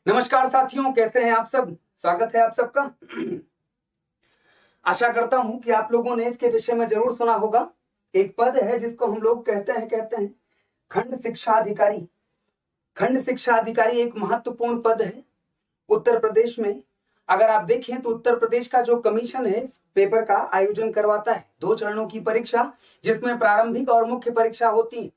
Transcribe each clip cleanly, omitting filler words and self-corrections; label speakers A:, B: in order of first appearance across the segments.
A: नमस्कार साथियों, कैसे हैं आप सब। स्वागत है आप सबका। आशा करता हूं कि आप लोगों ने इसके विषय में जरूर सुना होगा। एक पद है जिसको हम लोग कहते हैं खंड शिक्षा अधिकारी। खंड शिक्षा अधिकारी एक महत्वपूर्ण पद है उत्तर प्रदेश में। अगर आप देखें तो उत्तर प्रदेश का जो कमीशन है पेपर का आयोजन करवाता है 2 चरणों की परीक्षा, जिसमें प्रारंभिक और मुख्य परीक्षा होती है।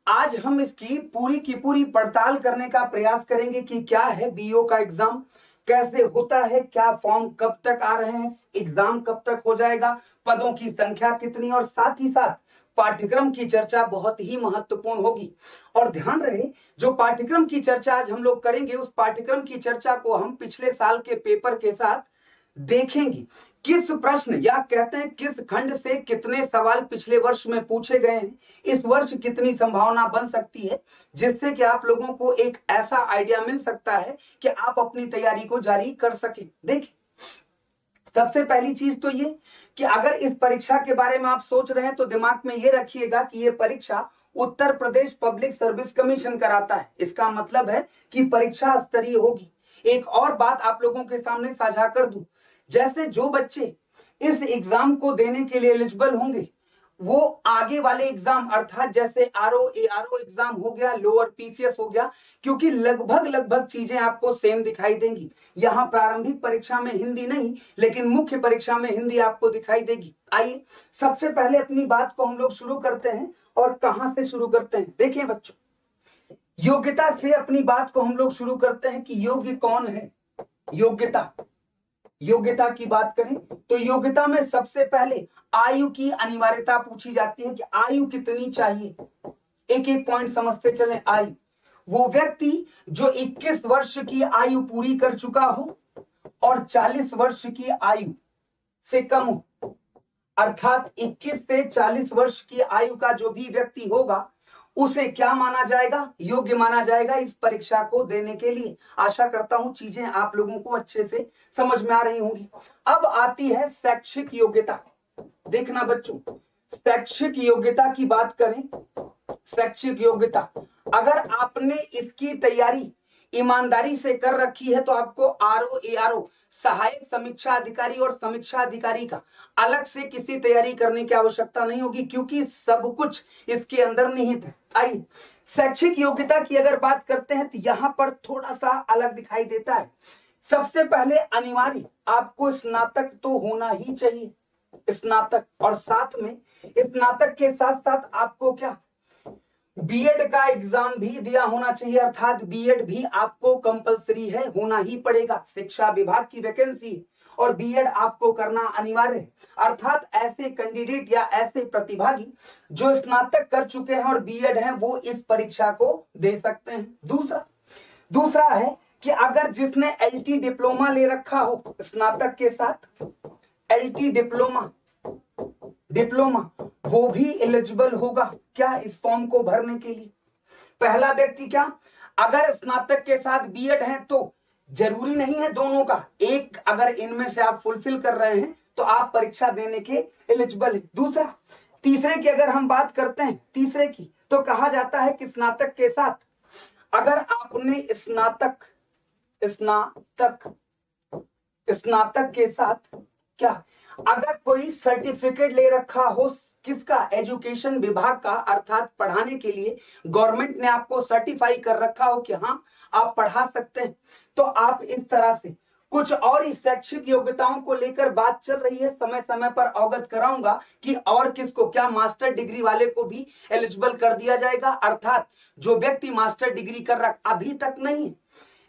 A: आज हम इसकी पूरी की पूरी पड़ताल करने का प्रयास करेंगे कि क्या है बीओ का एग्जाम, कैसे होता है, क्या फॉर्म कब तक आ रहे हैं, एग्जाम कब तक हो जाएगा, पदों की संख्या कितनी, और साथ ही साथ पाठ्यक्रम की चर्चा बहुत ही महत्वपूर्ण होगी। और ध्यान रहे, जो पाठ्यक्रम की चर्चा आज हम लोग करेंगे उस पाठ्यक्रम की चर्चा को हम पिछले साल के पेपर के साथ देखेंगे। किस प्रश्न या कहते हैं किस खंड से कितने सवाल पिछले वर्ष में पूछे गए हैं, इस वर्ष कितनी संभावना बन सकती है, जिससे कि आप लोगों को एक ऐसा आइडिया मिल सकता है कि आप अपनी तैयारी को जारी कर सके। देखिए, सबसे पहली चीज तो ये कि अगर इस परीक्षा के बारे में आप सोच रहे हैं तो दिमाग में ये रखिएगा कि ये परीक्षा Uttar Pradesh public service commission कराता है। इसका मतलब है कि परीक्षा स्तरीय होगी। एक और बात आप लोगों के सामने साझा कर दूं, जैसे जो बच्चे इस एग्जाम को देने के लिए एलिजिबल होंगे वो आगे वाले एग्जाम अर्थात जैसे आरओ एआरओ एग्जाम हो गया, लोअर पीसीएस हो गया, क्योंकि लगभग चीजें आपको सेम दिखाई देंगी। यहां प्रारंभिक परीक्षा में हिंदी नहीं, लेकिन मुख्य परीक्षा में हिंदी आपको दिखाई देगी। आइए सबसे पहले अपनी बात को हम लोग शुरू करते हैं। और कहां से शुरू करते हैं, देखिए बच्चों, योग्यता से अपनी बात को हम लोग शुरू करते हैं कि योग्य कौन है। योग्यता योग्यता की बात करें तो योग्यता में सबसे पहले आयु की अनिवार्यता पूछी जाती है कि आयु कितनी चाहिए। एक एक पॉइंट समझते चलें। आयु, वो व्यक्ति जो 21 वर्ष की आयु पूरी कर चुका हो और 40 वर्ष की आयु से कम हो, अर्थात 21 से 40 वर्ष की आयु का जो भी व्यक्ति होगा उसे क्या माना जाएगा, योग्य माना जाएगा इस परीक्षा को देने के लिए। आशा करता हूं चीजें आप लोगों को अच्छे से समझ में आ रही होंगी। अब आती है शैक्षिक योग्यता। देखना बच्चों, शैक्षिक योग्यता की बात करें, शैक्षिक योग्यता अगर आपने इसकी तैयारी ईमानदारी से कर रखी है तो आपको आरओ एआरओ सहायक समीक्षा अधिकारी और समीक्षा अधिकारी का अलग से किसी तैयारी करने की आवश्यकता नहीं होगी, क्योंकि सब कुछ इसके अंदर निहित है। आइए शैक्षिक योग्यता की अगर बात करते हैं तो यहां पर थोड़ा सा अलग दिखाई देता है। सबसे पहले अनिवार्य आपको स्नातक तो होना ही चाहिए, स्नातक, और साथ में स्नातक के साथ साथ आपको क्या बीएड का एग्जाम भी दिया होना चाहिए, अर्थात बीएड भी आपको कंपलसरी है, होना ही पड़ेगा। शिक्षा विभाग की वैकेंसी और बीएड आपको करना अनिवार्य है। अर्थात ऐसे कैंडिडेट या ऐसे प्रतिभागी जो स्नातक कर चुके हैं और बीएड हैं वो इस परीक्षा को दे सकते हैं। दूसरा है कि अगर जिसने एलटी डिप्लोमा ले रखा हो स्नातक के साथ, एलटी डिप्लोमा डिप्लोमा वो भी एलिजिबल होगा क्या इस फॉर्म को भरने के लिए। पहला व्यक्ति क्या, अगर स्नातक के साथ बीएड है तो जरूरी नहीं है दोनों का, एक अगर इनमें से आप फुलफिल कर रहे हैं तो आप परीक्षा देने के एलिजिबल है। दूसरा, तीसरे की अगर हम बात करते हैं, तीसरे की तो कहा जाता है कि स्नातक के साथ अगर आपने स्नातक स्नातक स्नातक के साथ क्या अगर कोई सर्टिफिकेट ले रखा हो, किसका, एजुकेशन विभाग का, अर्थात पढ़ाने के लिए गवर्नमेंट ने आपको सर्टिफाई कर रखा हो कि हाँ आप पढ़ा सकते हैं, तो आप इस तरह से कुछ और इस शैक्षिक योग्यताओं को लेकर बात चल रही है, समय समय पर अवगत कराऊंगा कि और किसको, क्या मास्टर डिग्री वाले को भी एलिजिबल कर दिया जाएगा, अर्थात जो व्यक्ति मास्टर डिग्री कर रखा अभी तक नहीं,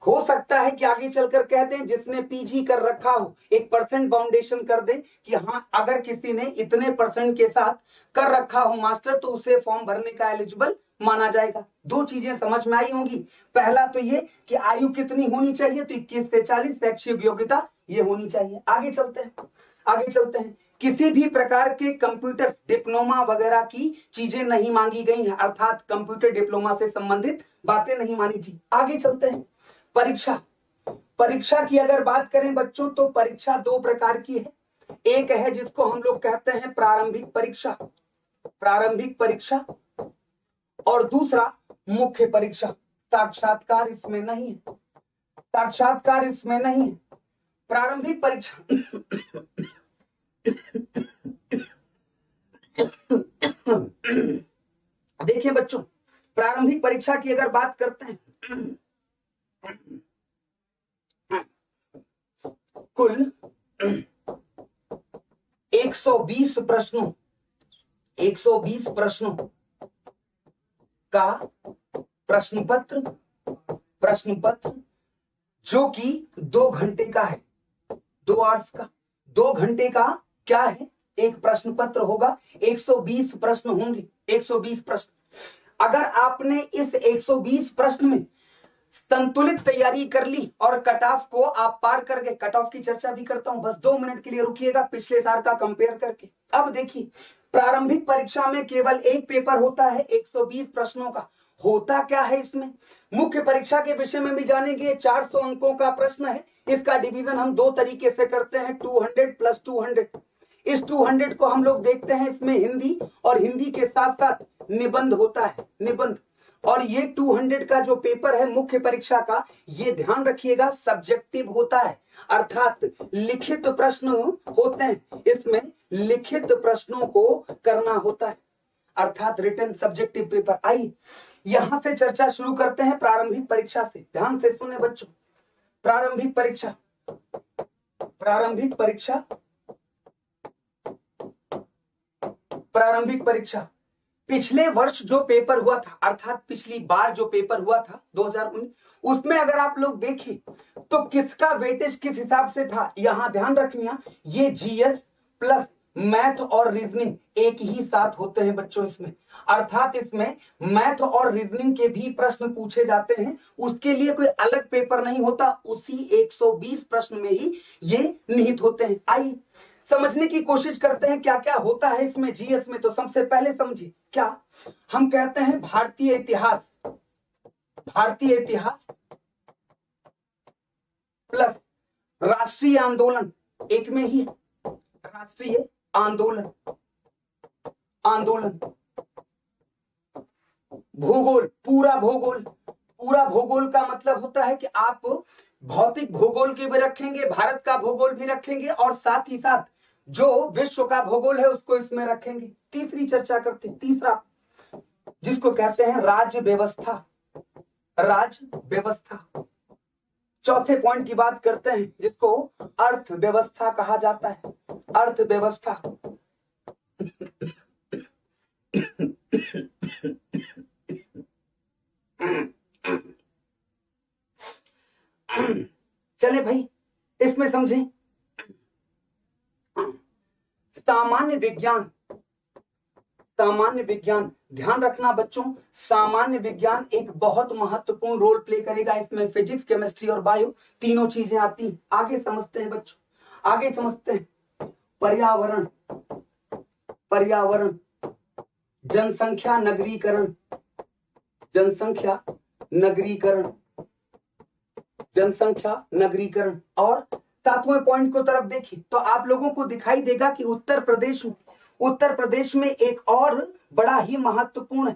A: हो सकता है कि आगे चलकर कह दें जिसने पीजी कर रखा हो 1% बाउंडेशन कर दे कि हाँ अगर किसी ने इतने परसेंट के साथ कर रखा हो मास्टर तो उसे फॉर्म भरने का एलिजिबल माना जाएगा। दो चीजें समझ में आई होंगी। पहला तो ये कि आयु कितनी होनी चाहिए, तो 21 से 40 शैक्षिक योग्यता ये होनी चाहिए। आगे चलते हैं, किसी भी प्रकार के कंप्यूटर डिप्लोमा वगैरह की चीजें नहीं मांगी गई हैं, अर्थात कंप्यूटर डिप्लोमा से संबंधित बातें नहीं मानी थी। आगे चलते हैं, परीक्षा की अगर बात करें बच्चों तो परीक्षा 2 प्रकार की है। एक है जिसको हम लोग कहते हैं प्रारंभिक परीक्षा, और दूसरा मुख्य परीक्षा। साक्षात्कार इसमें नहीं है। साक्षात्कार इसमें नहीं है। प्रारंभिक परीक्षा देखिए बच्चों, प्रारंभिक परीक्षा की अगर बात करते हैं, कुल 120 प्रश्नों 120 प्रश्नों का प्रश्न पत्र जो कि 2 घंटे का है, 2 आवर्स का, 2 घंटे का क्या है, एक प्रश्न पत्र होगा। 120 प्रश्न होंगे, 120 प्रश्न। अगर आपने इस 120 प्रश्न में संतुलित तैयारी कर ली और कट ऑफ को आप पार कर गए, कट ऑफ की चर्चा भी करता हूं, बस 2 मिनट के लिए रुकिएगा पिछले साल का कंपेयर करके। अब देखिए, प्रारंभिक परीक्षा में केवल एक पेपर होता है 120 प्रश्नों का। होता क्या है इसमें, मुख्य परीक्षा के विषय में भी जानेंगे। 400 अंकों का प्रश्न है। इसका डिवीजन हम 2 तरीके से करते हैं, 200 प्लस 200। इस 200 को हम लोग देखते हैं, इसमें हिंदी और हिंदी के साथ साथ निबंध होता है, निबंध। और ये 200 का जो पेपर है मुख्य परीक्षा का, ये ध्यान रखिएगा सब्जेक्टिव होता है, अर्थात लिखित प्रश्न होते हैं। इसमें लिखित प्रश्नों को करना होता है, अर्थात रिटन सब्जेक्टिव पेपर। आइए यहां से चर्चा शुरू करते हैं प्रारंभिक परीक्षा से। ध्यान से सुने बच्चों, प्रारंभिक परीक्षा पिछले वर्ष जो पेपर हुआ था, अर्थात पिछली बार जो पेपर हुआ था 2019, उसमें अगर आप लोग देखें तो किसका वेटेज किस हिसाब से था, यहां ध्यान रखना, ये जीएस प्लस मैथ और रीजनिंग एक ही साथ होते हैं बच्चों इसमें, अर्थात इसमें मैथ और रीजनिंग के भी प्रश्न पूछे जाते हैं। उसके लिए कोई अलग पेपर नहीं होता, उसी 120 प्रश्न में ही ये निहित होते हैं। आइए समझने की कोशिश करते हैं क्या क्या होता है इसमें जीएस में। तो सबसे पहले समझिए, क्या हम कहते हैं भारतीय इतिहास प्लस राष्ट्रीय आंदोलन, एक में ही राष्ट्रीय आंदोलन, भूगोल, पूरा भूगोल का मतलब होता है कि आप भौतिक भूगोल की भी रखेंगे, भारत का भूगोल भी रखेंगे और साथ ही साथ जो विश्व का भूगोल है उसको इसमें रखेंगे। तीसरी चर्चा करते हैं, तीसरा जिसको कहते हैं राज्य व्यवस्था। चौथे पॉइंट की बात करते हैं जिसको अर्थव्यवस्था कहा जाता है, अर्थव्यवस्था। चले भाई इसमें समझें, सामान्य विज्ञान, ध्यान रखना बच्चों, सामान्य विज्ञान एक बहुत महत्वपूर्ण रोल प्ले करेगा इसमें। फिजिक्स, केमिस्ट्री और बायो तीनों चीजें आती हैं। आगे समझते हैं बच्चों, आगे समझते हैं पर्यावरण, जनसंख्या नगरीकरण। और 7वें पॉइंट को तरफ देखिए तो आप लोगों को दिखाई देगा कि उत्तर प्रदेश में एक और बड़ा ही महत्वपूर्ण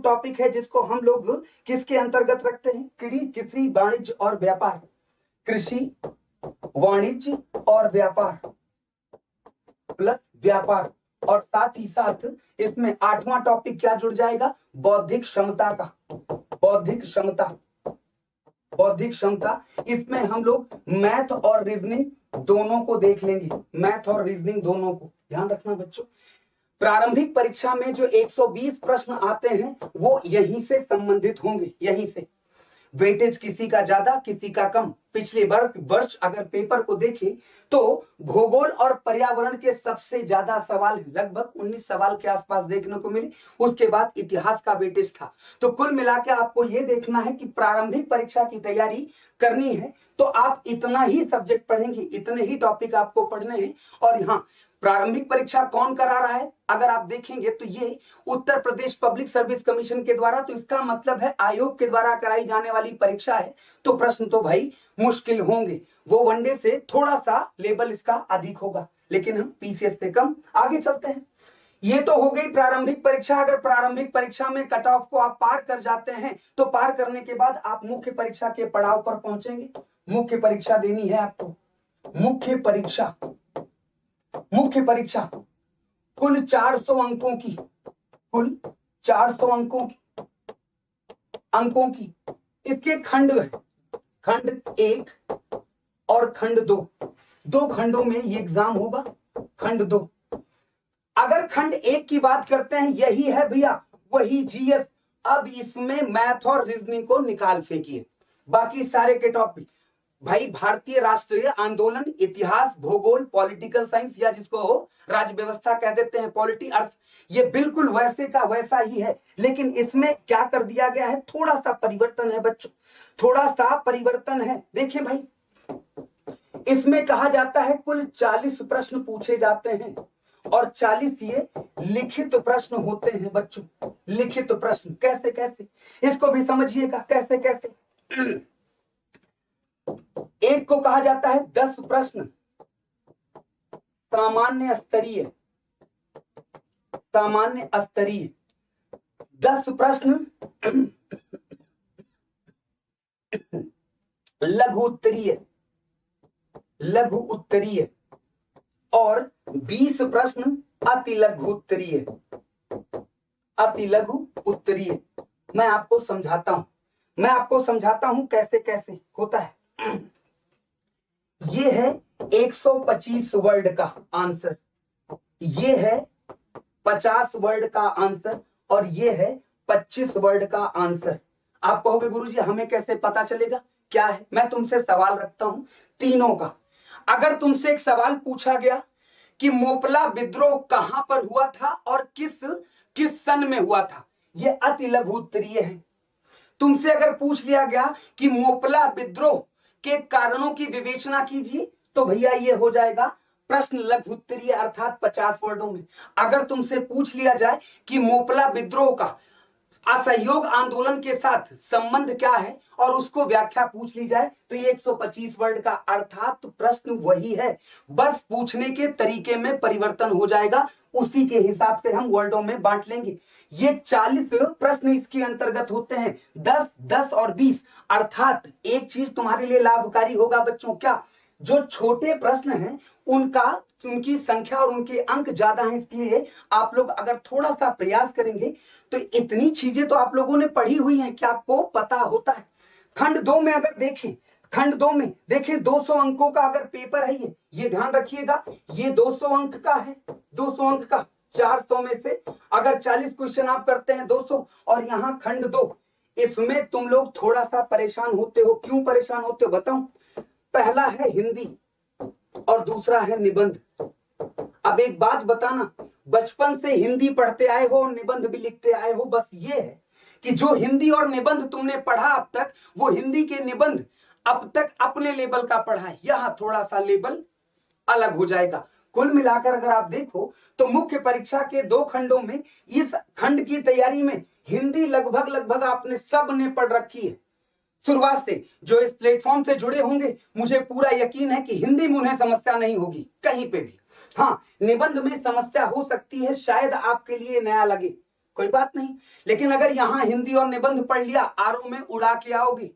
A: टॉपिक है जिसको हम लोग किसके अंतर्गत रखते हैं, कृषि, वाणिज्य और व्यापार, कृषि, वाणिज्य और व्यापार प्लस व्यापार। और साथ ही साथ इसमें 8वां टॉपिक क्या जुड़ जाएगा, बौद्धिक क्षमता। इसमें हम लोग मैथ और रीजनिंग दोनों को देख लेंगे, मैथ और रीजनिंग दोनों को। ध्यान रखना बच्चों, प्रारंभिक परीक्षा में जो 120 प्रश्न आते हैं वो यहीं से संबंधित होंगे, यहीं से। वेटेज किसी का ज्यादा किसी का कम। पिछले वर्ष अगर पेपर को देखें तो भूगोल और पर्यावरण के सबसे ज्यादा सवाल लगभग 19 सवाल के आसपास देखने को मिले। उसके बाद इतिहास का वेटेज था। तो कुल मिलाकर आपको यह देखना है कि प्रारंभिक परीक्षा की तैयारी करनी है तो आप इतना ही सब्जेक्ट पढ़ेंगे, इतने ही टॉपिक आपको पढ़ने हैं। और यहाँ प्रारंभिक परीक्षा कौन करा रहा है, अगर आप देखेंगे तो ये Uttar Pradesh public service commission के द्वारा, तो इसका मतलब है आयोग के द्वारा कराई जाने वाली परीक्षा है। तो प्रश्न तो भाई मुश्किल होंगे, वो वनडे से थोड़ा सा लेवल इसका अधिक होगा, लेकिन हम पीसीएस से कम। आगे चलते हैं, ये तो हो गई प्रारंभिक परीक्षा। अगर प्रारंभिक परीक्षा में कट ऑफ को आप पार कर जाते हैं तो पार करने के बाद आप मुख्य परीक्षा के पड़ाव पर पहुंचेंगे। मुख्य परीक्षा देनी है आपको। मुख्य परीक्षा कुल 400 अंकों की, कुल 400 अंकों की इसके खंड है, खंड 1 और खंड 2, दो खंडों में ये एग्जाम होगा। खंड 2, अगर खंड 1 की बात करते हैं, यही है भैया वही जीएस। अब इसमें मैथ और रीजनिंग को निकाल फेंकिए, बाकी सारे के टॉपिक भाई भारतीय राष्ट्रीय आंदोलन, इतिहास, भूगोल, पॉलिटिकल साइंस या जिसको राज्य व्यवस्था कह देते हैं, पॉलिटी अर्थ, ये बिल्कुल वैसे का वैसा ही है। लेकिन इसमें क्या कर दिया गया है, थोड़ा सा परिवर्तन है बच्चों, थोड़ा सा परिवर्तन है। देखिए भाई, इसमें कहा जाता है कुल 40 प्रश्न पूछे जाते हैं और 40 ये लिखित प्रश्न होते हैं बच्चों। लिखित प्रश्न कैसे कैसे, इसको भी समझिएगा कैसे कैसे। एक को कहा जाता है 10 प्रश्न सामान्य स्तरीय, 10 प्रश्न लघु उत्तरीय और 20 प्रश्न अति लघु उत्तरीय। मैं आपको समझाता हूं कैसे कैसे होता है। ये है 125 वर्ड का आंसर, ये है 50 वर्ड का आंसर और ये है 25 वर्ड का आंसर। आप कहोगे गुरुजी हमें कैसे पता चलेगा क्या है? मैं तुमसे सवाल रखता हूं तीनों का। अगर तुमसे एक सवाल पूछा गया कि मोपला विद्रोह कहां पर हुआ था और किस सन में हुआ था, यह अति लघु उत्तरीय है। तुमसे अगर पूछ लिया गया कि मोपला विद्रोह के कारणों की विवेचना कीजिए, तो भैया ये हो जाएगा प्रश्न लघु उत्तरीय अर्थात 50 वर्डों में। अगर तुमसे पूछ लिया जाए कि मोपला विद्रोह का असहयोग आंदोलन के साथ संबंध क्या है और उसको व्याख्या पूछ ली जाए, तो ये 125 वर्ड का अर्थात प्रश्न वही है, बस पूछने के तरीके में परिवर्तन हो जाएगा, उसी के हिसाब से हम वर्डों में बांट लेंगे। ये 40 प्रश्न इसके अंतर्गत होते हैं, 10, 10 और 20। अर्थात एक चीज तुम्हारे लिए लाभकारी होगा बच्चों, क्या? जो छोटे प्रश्न हैं उनकी संख्या और उनके अंक ज्यादा हैं, इसलिए आप लोग अगर थोड़ा सा प्रयास करेंगे तो इतनी चीजें तो आप लोगों ने पढ़ी हुई हैं कि आपको पता होता है। खंड 2 में अगर देखें, खंड 2 में देखें 200 अंकों का अगर पेपर है, ये ध्यान रखिएगा, ये 200 अंक का है, 200 अंक का। 400 में से अगर 40 क्वेश्चन आप करते हैं 200, और यहां खंड 2, इसमें तुम लोग थोड़ा सा परेशान होते हो। क्यों परेशान होते हो बताऊं? पहला है हिंदी और दूसरा है निबंध। अब एक बात बताना, बचपन से हिंदी पढ़ते आए हो और निबंध भी लिखते आए हो, बस ये है कि जो हिंदी और निबंध तुमने पढ़ा अब तक, वो हिंदी के निबंध अब तक अपने लेवल का पढ़ा है, यहां थोड़ा सा लेवल अलग हो जाएगा। कुल मिलाकर अगर आप देखो तो मुख्य परीक्षा के 2 खंडों में, इस खंड की तैयारी में हिंदी लगभग आपने सब ने पढ़ रखी है शुरुआत से। जो इस प्लेटफॉर्म से जुड़े होंगे, मुझे पूरा यकीन है कि हिंदी में उन्हें समस्या नहीं होगी कहीं पे भी। हाँ, निबंध में समस्या हो सकती है, शायद आपके लिए नया लगे, कोई बात नहीं। लेकिन अगर यहां हिंदी और निबंध पढ़ लिया, आरओ में उड़ा के आओगे,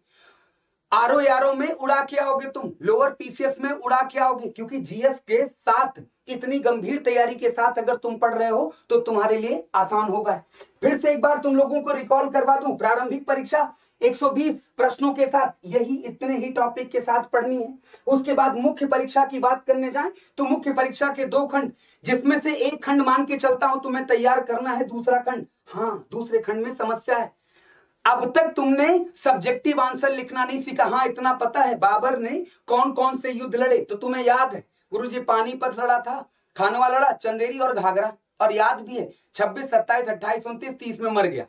A: आरओ में उड़ा के आओगे, तुम लोअर पीसीएस में उड़ा के आओगे, क्योंकि जीएस के साथ इतनी गंभीर तैयारी के साथ अगर तुम पढ़ रहे हो तो तुम्हारे लिए आसान होगा। फिर से एक बार तुम लोगों को रिकॉल करवा दूं, प्रारंभिक परीक्षा 120 प्रश्नों के साथ यही इतने ही टॉपिक के साथ पढ़नी है। उसके बाद मुख्य परीक्षा की बात करने जाएं तो मुख्य परीक्षा के 2 खंड, जिसमें से एक खंड मान के चलता हूं तुम्हें तैयार करना है, दूसरा खंड, हाँ दूसरे खंड में समस्या है। अब तक तुमने सब्जेक्टिव आंसर लिखना नहीं सीखा। हाँ इतना पता है बाबर ने कौन कौन से युद्ध लड़े, तो तुम्हें याद है गुरुजी पानीपत लड़ा था, खानवा लड़ा, चंदेरी और घाघरा, और याद भी है 26, 27, 28, 29, 30 में मर गया,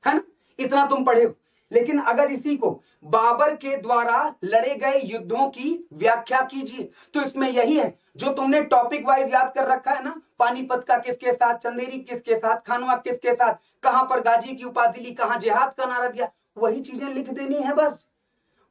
A: है ना? इतना तुम पढ़े हो। लेकिन अगर इसी को बाबर के द्वारा लड़े गए युद्धों की व्याख्या कीजिए, तो इसमें यही है जो तुमने टॉपिक वाइज याद कर रखा है ना, पानीपत का किसके साथ, चंदेरी किसके साथ, खानवा किसके साथ, कहां पर गाजी की उपाधि ली, कहां जिहाद का नारा दिया, वही चीजें लिख देनी है बस,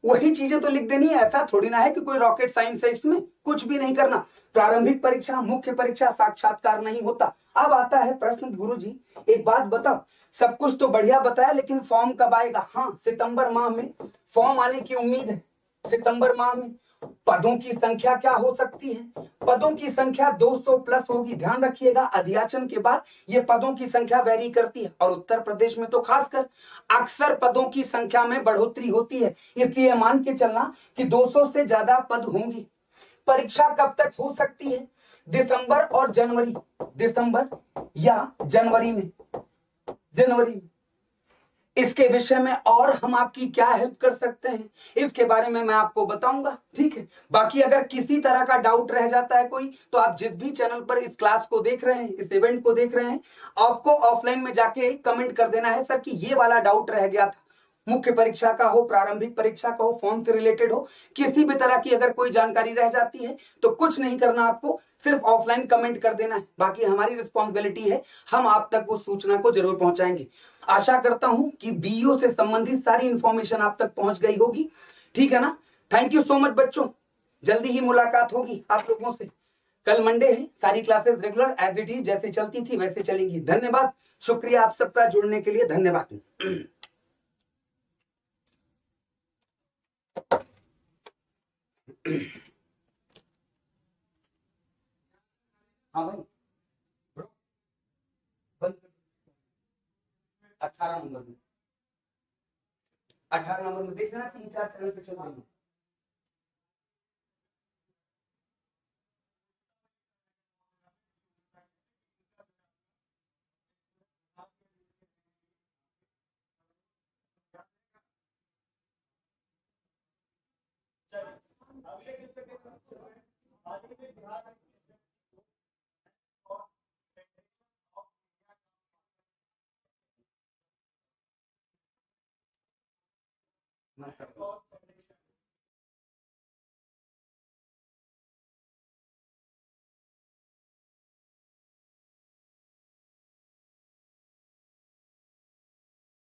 A: वही चीजें तो लिख देनी है। ऐसा थोड़ी ना है कि कोई रॉकेट साइंस है इसमें, कुछ भी नहीं करना। प्रारंभिक परीक्षा, मुख्य परीक्षा, साक्षात्कार नहीं होता। अब आता है प्रश्न, गुरुजी एक बात बताओ, सब कुछ तो बढ़िया बताया लेकिन फॉर्म कब आएगा? हाँ, सितंबर माह में फॉर्म आने की उम्मीद है। सितंबर माह में पदों की संख्या क्या हो सकती है? पदों की संख्या 200 प्लस होगी। ध्यान रखिएगा, अधियाचन के बाद ये पदों की संख्या वेरी करती है, और उत्तर प्रदेश में तो खासकर अक्सर पदों की संख्या में बढ़ोतरी होती है। इसलिए मान के चलना कि 200 से ज्यादा पद होंगी। परीक्षा कब तक हो सकती है? दिसंबर और जनवरी, दिसंबर या जनवरी में, जनवरी में। इसके विषय में और हम आपकी क्या हेल्प कर सकते हैं, इसके बारे में मैं आपको बताऊंगा, ठीक है। बाकी अगर किसी तरह का डाउट रह जाता है कोई, तो आप जिस भी चैनल पर इस क्लास को देख रहे हैं, इस इवेंट को देख रहे हैं, आपको ऑफलाइन में जाके कमेंट कर देना है, सर कि ये वाला डाउट रह गया था। मुख्य परीक्षा का हो, प्रारंभिक परीक्षा का हो, फॉर्म से रिलेटेड हो, किसी भी तरह की अगर कोई जानकारी रह जाती है तो कुछ नहीं करना आपको, सिर्फ ऑफलाइन कमेंट कर देना है। बाकी हमारी रिस्पॉन्सिबिलिटी है, हम आप तक उस सूचना को जरूर पहुंचाएंगे। आशा करता हूं कि बीईओ से संबंधित सारी इंफॉर्मेशन आप तक पहुंच गई होगी, ठीक है ना। थैंक यू सो मच बच्चों, जल्दी ही मुलाकात होगी आप लोगों से। कल मंडे है, सारी classes regular as it is जैसे चलती थी वैसे चलेंगी। धन्यवाद, शुक्रिया आप सबका जुड़ने के लिए, धन्यवाद। हाँ भाई, 18 नंबर में, 18 नंबर में देखना, 3-4 चैनल पे चल रही है। मैं